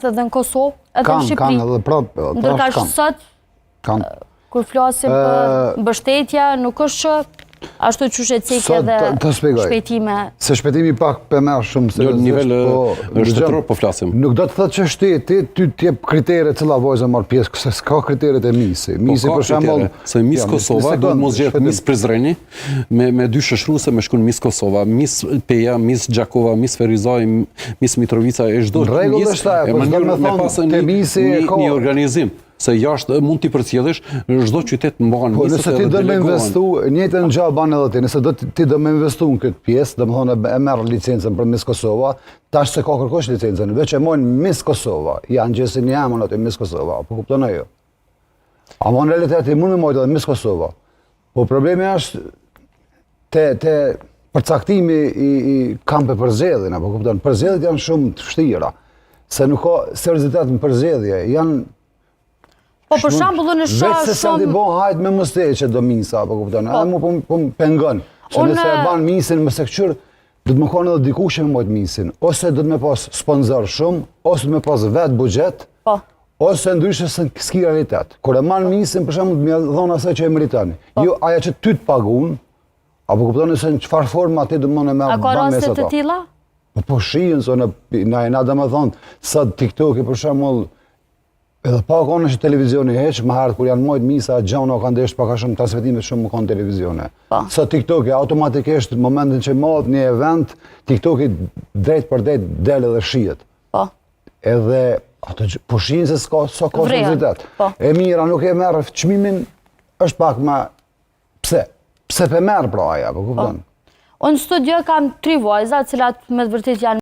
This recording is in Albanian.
Edhe në Kosovë, edhe në Shqipëri. Kanë, edhe prapë. Ndërka sot, kur flasim për mbështetje, nuk është që ashtu qyshe cekje dhe shpejtime. Se shpejtimi pak për merë shumë në nivel shtetëror po flasim. Nuk do të thëtë që shteti, ty t'jep kritere cila vojza marrë pjesë, këse s'ka kriteret e misi. Misi për shembull, se Mis Kosova do të mos gjetë Mis Prizreni me dy shoqëruese me shkon Mis Kosova, Mis Peja, Mis Gjakova, Mis Ferizaj, Mis Mitrovica e çdo mis e mënyrë me pasën një organizim. Se jashtë mund t'i përcjellësh çdo qytet mban nisë. Nëse ti do me investu, njëjtën gjë bën edhe ti. Nëse ti do me investu në këtë pjesë, domethënë e merr licencën për Mis Kosova, tash se ka kërkosh licencën, veç e mojnë Mis Kosova, janë gjesin jamën aty Mis Kosova, po kupton ajo. Ama në realitet i mund me mojtë edhe Mis Kosova. Po problemi është te përcaktimi i kampe përzgjedhjen, apo kupton, përzgjedhjet janë shumë të vështira, se nuk ka seriozitet në përzgjedhje, janë. Po për shembull në shoh vetë se sa ti bën hajt me mostëçe do misa, apo kupton? Ai më po pengon. Se nëse e ban misin me sekçur, do të më kanë edhe dikush që më mojt misin, ose do të më pas sponsor shumë, ose do të më pas vet buxhet. Po. Ose ndryshe s'ki realitet. Kur e marr misin, për shembull, më dhon asaj që e meriton. Jo ajo që ty të pagun, apo kupton se në çfarë formë atë do të më merr. A ka raste të tilla? Po shihen zonë na domethën sa TikTok për shembull. Edhe pa konë që televizioni heq, më herët kur janë mojt misa, gjana kanë desh paka shumë transmitimet shumë më kanë televizione. Sa TikTok-i automatikisht në momentin që marrët një event, TikTok-i drejt për drejt del edhe shihet. Edhe ato po shihin se s'ka seriozitet. E mira nuk e merr çmimin, është pak më pse? Pse pe merr pra aja, po kupton? Unë studio kam 3 vajza, cilat me të vërtet janë